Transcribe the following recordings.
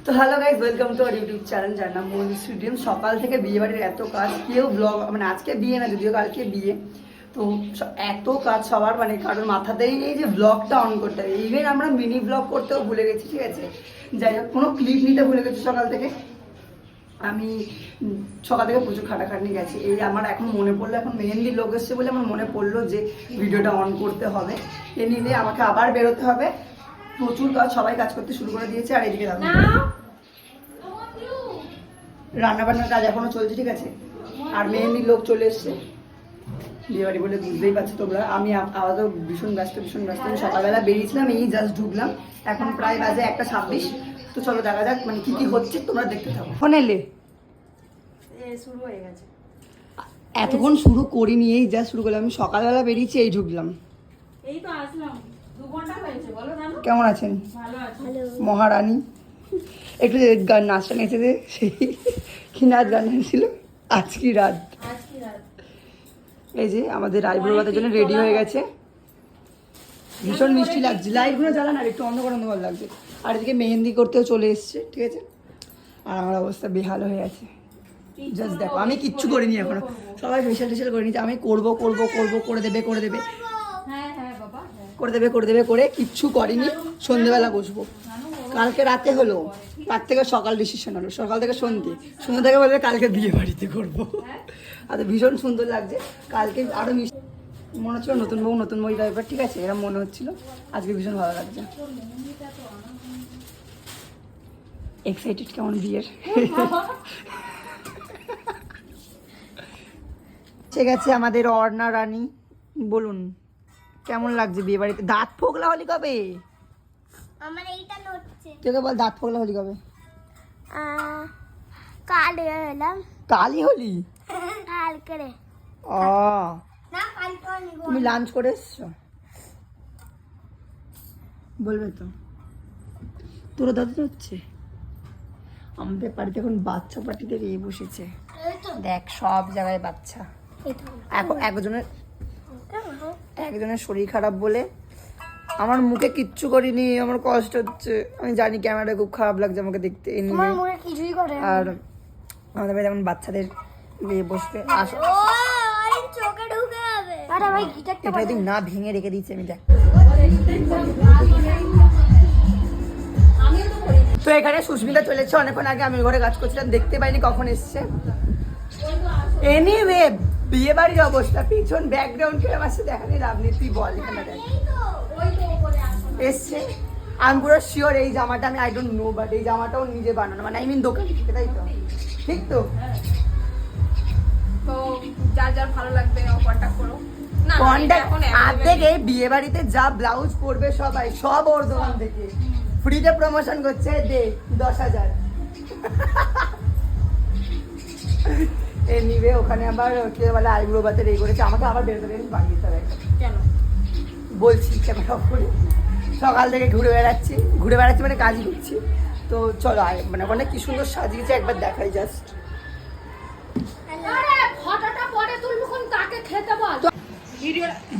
তো hello guys, welcome to our YouTube channel, যার নাম মৌলি স্টুডিয়াম। সকাল থেকে বিয়ে বাড়ির এত কাজ, কেউ ব্লগ মানে আজকে বিয়ে না, যদিও কালকে বিয়ে, তো এত কাজ সবার, মানে কারোর মাথাতেই নেই যে ব্লগটা অন করতে হবে। ইভেন আমরা মিনি ব্লগ করতেও ভুলে গেছি, ঠিক আছে। যাই হোক, কোনো ক্লিপ নিতে ভুলে গেছি সকাল থেকে। আমি সকাল থেকে প্রচুর খাটাখাটনি গেছি। এই আমার এখন মনে পড়লো, এখন মেহেন্দির লোক এসছে বলে আমার মনে পড়লো যে ভিডিওটা অন করতে হবে। এ নিলে আমাকে আবার বেরোতে হবে। প্রচুর কাজ, সবাই কাজ করতে শুরু করে দিয়েছে। আর এদিকে রান্না বান্নার কাজ এখনো চলছে, ঠিক আছে। আর মেহেন্দির লোক চলে এসছে বিয়ে বাড়ি বলে, বুঝতেই পারছো তোমরা। আমি আপাতত ভীষণ ব্যস্ত। আমি সকালবেলা বেরিয়েছিলাম, এই জাস্ট ঢুকলাম, এখন প্রায় বাজে 1:26। তো চলো দেখা যাক মানে কি কি হচ্ছে, তোমরা দেখতে থাকো। ফোন এলে শুরু হয়ে গেছে, এতক্ষণ শুরু করিনি, এই জাস্ট শুরু করলাম। আমি সকালবেলা বেরিয়েছি, এই ঢুকলাম। এই তো আসলাম, 2 ঘন্টা হয়েছে। বলো জানো, কেমন আছেন ভালো আছি মহারানী? একটু গান নাচটা নেচে দে, সেই কি নাচ গান ছিল আজকি রাত। এই যে আমাদের আইব্রো ভাতের জন্য রেডি হয়ে গেছে, ভীষণ মিষ্টি লাগছে। লাইটগুলো জ্বালান, আর একটু অন্ধকার লাগছে। আর এদিকে মেহেন্দি করতেও চলে এসছে, ঠিক আছে। আর আমার অবস্থা বেহাল হয়ে আছে, জাস্ট দেখো। আমি কিচ্ছু করিনি এখনো, সবাই ফেশিয়াল টেশিয়াল করে নিচ্ছে। আমি করবো করে দেবে করে কিচ্ছু করিনি। সন্ধ্যেবেলা বসবো, কালকে রাতে হলো, রাত থেকে সকাল ডিসিশন হলো, সকাল থেকে সন্ধ্যে থেকে বলে কালকে বিয়ে বাড়িতে করবো। আর ভীষণ সুন্দর লাগছে। কালকে আরো মিষ্টি মনে হচ্ছিল, নতুন বউ টাইপের, ঠিক আছে, এরকম মনে হচ্ছিল। আজকে ভীষণ ভালো লাগছে, এক্সাইটেড কেমন বিয়ের। ঠিক আছে, আমাদের অর্ণা রানী, বলুন কেমন লাগছে বিয়ে বাড়িতে? দাঁত ফোকলা হলি কবে? আমার এইটা নড়ছে। তোকে বল, দাঁত ফোকলা হলি কবে? কাল এলাম। কালই হলি? কাল করে। ও, না কালকে হলি। তুমি লাঞ্চ করে এসছো? বলবে তো। তোর দাদু হচ্ছে আমাদের বাড়িতে এখন বাচ্চা পার্টিদের এ বসেছে, দেখ সব জায়গায় বাচ্চা। এখন একজনের শরীর খারাপ বলে আমার মুখে কিচ্ছু করিনি, আমার কষ্ট হচ্ছে। আমি জানি ক্যামেরাটা খুব খারাপ লাগছে আমাকে দেখতে। আর আমাদের বাড়িতে এখন বাচ্চাদের নিয়ে বসবে। চোখে ঢুকে যাবে। আরে ভাই গিটারটা এটা তুই না ভেঙে রেখে দিচ্ছি আমি, দেখ। তো এখানে সুস্মিতা চলেছে অনেকক্ষণ আগে, আমি ঘরে কাজ করছিলাম, দেখতে পাইনি কখন এসছে। এনিওয়ে, বিয়ে বাড়ির অবস্থা, পিছন ব্যাকগ্রাউন্ড কে আমার সাথে দেখানি লাভ নেই। তুই বল, এখানে দেখ এসছে। আমি পুরো শিওর এই জামাটা, আমি আই ডোন্ট নো, বাট এই জামাটাও নিজে বানানো, মানে আই মিন দোকান থেকে, তাই তো? ঠিক তো? তো যার ভালো লাগবে কন্টাক্ট করো। বিয়ে বাড়িতে যা ব্লাউজ পরবে সবাই, সব ওর দোকান থেকে ফ্রিতে প্রমোশন করছে, দে 10,000। এনিওয়ে, ওখানে আবার কে বলে আইব্রো বাতের এই করেছে, আমাকে আবার বের করে বাড়িয়ে দিতে হবে। কেন বলছি ক্যামেরা অফ করে, সকাল থেকে ঘুরে বেড়াচ্ছি মানে কাজই করছি। তো চলো, মানে ওখানে কি সুন্দর সাজিয়েছে একবার দেখাই জাস্ট।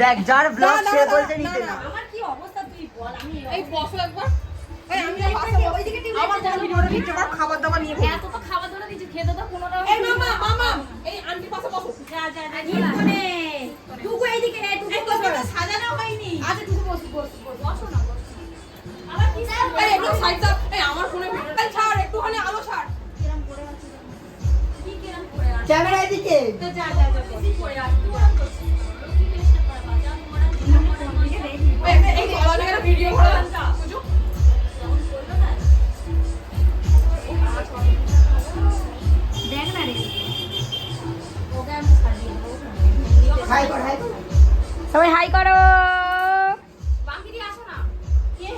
দেখ, যার ব্লগ সে বলতে নিতে না। আমার কি অবস্থা তুই বল। আমি এই বসো একবার। এই আমি ওইদিকে আমার ভিডিওটা নিতে পার, খাবার দাবার নিয়ে এত তো খাবার দাবার দিছি, খেতে তো 15 টাকা। এই মামা এই আন্টি পাশে বসো। যা মানে টুকু এইদিকে রে, টুকু তো সাজানো হয়নি। আচ্ছা টুকু বসো না। আমার কি এই একটু সাইডটা, এই আমার ফোনে ভিডিওটা ছাড়, একটুখানি আলো ছাড়। কিরম করে আছে, কি কিরম করে আছে ক্যামেরা এদিকে। যা কি করে আছে ভিডিও করে দেখ না রে। হাই কর, সবাই হাই করো। বাকিরি আসো না। কে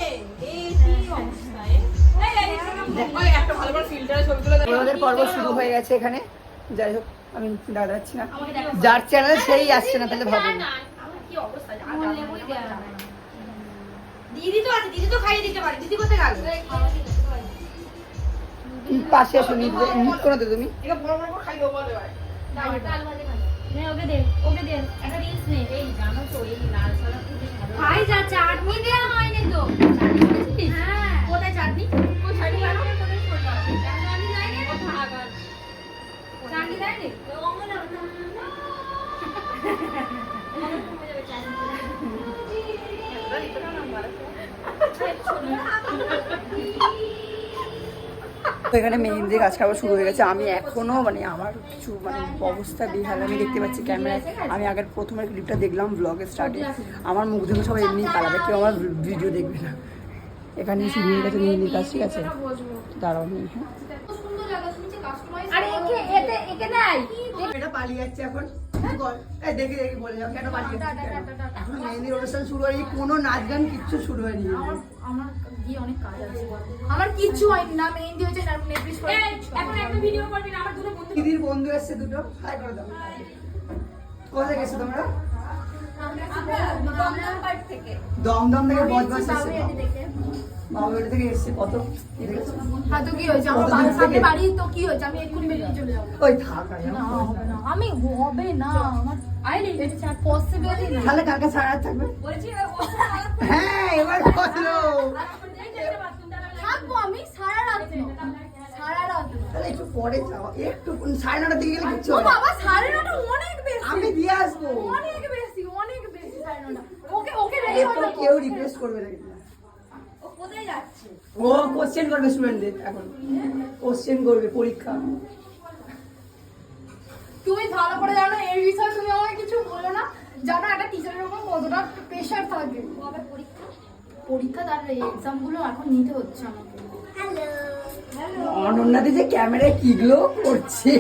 এই কি অবস্থা? এই একটা ভালো করে ফিল্টারে ছবিগুলো দেখ। আমাদের পর্ব শুরু হয়ে গেছে এখানে। যাই হোক, আমি দাঁড়াচ্ছি না, যার চ্যানেল সেই আসছে না, তাহলে ভাবুন আমার কি অবস্থা। দিদি তো আছে, দিদি তো খাইয়ে দিতে পারে। দিদি কোথায় গেল? পাশে এসো, নিট করে দে তুমি। এটা বড় বড় করে খাই দেবো বলে ভাই। ডাল ভাজে খাই। নে ওকে দে একটা রিলস নে। এই জানো তো এই লাল সাদা খুব ভালো ভাই। যা চাটনি দেয়া হয়নি তো। চাটনি হ্যাঁ, কোথায় চাটনি? কই চাটনি বানাও? তো এখানে মেহেন্দির কাজ খাওয়া শুরু হয়ে গেছে। আমি এখনো মানে আমার কিছু মানে অবস্থা বিহাল। আমি দেখতে পাচ্ছি ক্যামেরায়, আমি আগের প্রথমের ক্লিপটা দেখলাম ব্লগের স্টার্টে, আমার মুখ দেখে সবাই এমনি পালাবে, কেউ আমার ভিডিও দেখবে না। এখানে শুরু হয়ে গেছে মেহেন্দির কাজ, ঠিক আছে দাঁড়াও আমি এটা পালিয়ে যাচ্ছে এখন। দেখে দেখে বলে যাও কেন পালিয়ে যাচ্ছে, এখন মেহেন্দির অনুষ্ঠান শুরু হয়নি, কোনো নাচ গান কিচ্ছু শুরু হয়নি। আমার গিয়ে অনেক কাজ আছে, আমার কিচ্ছু হয়নি না, মেহেন্দি হয়েছে না, নেটফ্লিক্স করে এখন একটা ভিডিও করবি না। আমার দুটো বন্ধু, দিদির বন্ধু এসছে দুটো, হাই করে দাও। কোথায় গেছো তোমরা? দমদম থেকে বজবাস এসছে, বাবা বাড়ি থেকে এসছে। কত হ্যাঁ তো কি হয়েছে, আমার বাড়ির সামনে বাড়ি, তো কি হয়েছে, আমি এক্ষুনি বেরিয়ে চলে যাবো। ওই থাক না হবে না, আমি হবে না, আমার আইনি এটা পসিবলই না। তাহলে কালকে সারা রাত থাকবে? বলছি হ্যাঁ এবার বলো। থাকবো আমি সারা রাত, সারা রাত। তাহলে একটু পরে যাও, একটু 9:30 দিকে গেলে কিচ্ছু ও হবে না। বাবা সাড়ে নটা অনেক বেশি, আমি দিয়ে আসবো। অনেক বেশি, অনেক বেশি সাড়ে নটা। ওকে ওকে রেডি এরপর হয়ে কেউ রিকোয়েস্ট করবে না কিন্তু। ও কোথায় যাচ্ছে? ও কোশ্চেন করবে স্টুডেন্টদের, এখন কোশ্চেন করবে পরীক্ষা। তুমি ভালো করে জানো এই বিষয়ে, তুমি আমাকে কিছু বলো না। জানো একটা টিচারের উপর কতটা প্রেশার থাকে। কবে পরীক্ষা? পরীক্ষা তার এক্সাম গুলো এখন নিতে হচ্ছে আমাকে। অনন্যাদি যে ক্যামেরায় কি গ্লো করছে,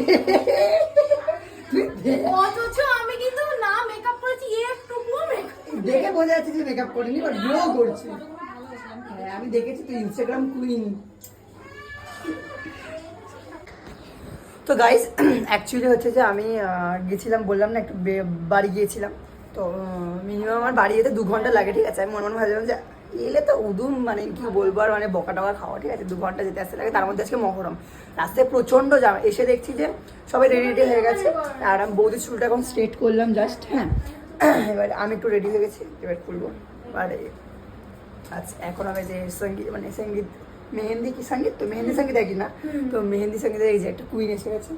অথচ আমি কিন্তু না মেকআপ করেছি, একটুকুও মেকআপ দেখে বোঝা যাচ্ছে যে মেকআপ করিনি, বাট গ্লো করছে। হ্যাঁ আমি দেখেছি তো, ইনস্টাগ্রাম কুইন। তো গাইস অ্যাকচুয়ালি হচ্ছে যে আমি গেছিলাম, বললাম না একটু বাড়ি গিয়েছিলাম। তো মিনিমাম আমার বাড়ি যেতে 2 ঘন্টা লাগে, ঠিক আছে। আমি মনে মনে ভাবছিলাম যে এলে তো উদুম মানে কি বলবো আর, মানে বকা টকা খাওয়া, ঠিক আছে। 2 ঘন্টা যেতে আসতে লাগে, তার মধ্যে আজকে মহরম, রাস্তায় প্রচণ্ড জাম। এসে দেখছি যে সবাই রেডি রেডি হয়ে গেছে, আর আমি বৌদির চুলটা এখন স্ট্রেট করলাম জাস্ট। হ্যাঁ এবার আমি একটু রেডি হয়ে গেছি, এবার খুলবো। আর আচ্ছা এখন আমি যে সঙ্গীত মানে সঙ্গীত মেহেন্দি কি সঙ্গীত, তো মেহেন্দি সঙ্গীত একই না, তো মেহেন্দি সঙ্গীতের এই যে একটা কুইন এসে গেছে।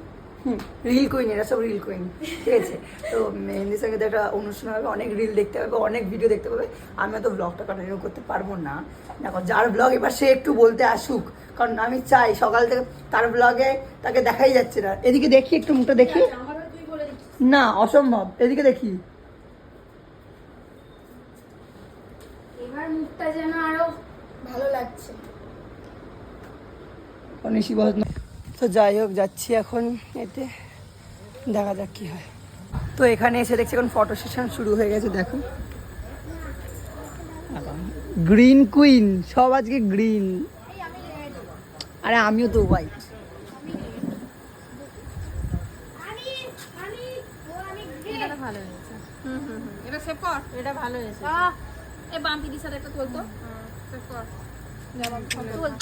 রিল কুইন, এরা সব রিল কুইন, ঠিক আছে। তো মেহেন্দি সঙ্গীতে একটা অনুষ্ঠান হবে, অনেক রিল দেখতে পাবে, অনেক ভিডিও দেখতে পাবে। আমি তো ব্লগটা কন্টিনিউ করতে পারবো না। দেখো যার ব্লগ এবার সে একটু বলতে আসুক, কারণ আমি চাই সকাল থেকে তার ব্লগে তাকে দেখাই যাচ্ছে না। এদিকে দেখি একটু মুখটা দেখি, না অসম্ভব, এদিকে দেখি। এবার মুখটা যেন আরো ভালো লাগছে। তো যাই হোক যাচ্ছি এখন, এতে দেখা যাক কি হয়। তো এখানে এসে দেখছি এখন ফটো সেশন শুরু হয়ে গেছে। দেখো গ্রিন কুইন, সব আজকে গ্রিন, আরে আমিও তো হোয়াইট। এটা ভালো হয়েছে, এটা সেভ কর, এটা ভালো হয়েছে। এই বাম পিদির সাথে একটা তোল তো, সেভ কর। তোল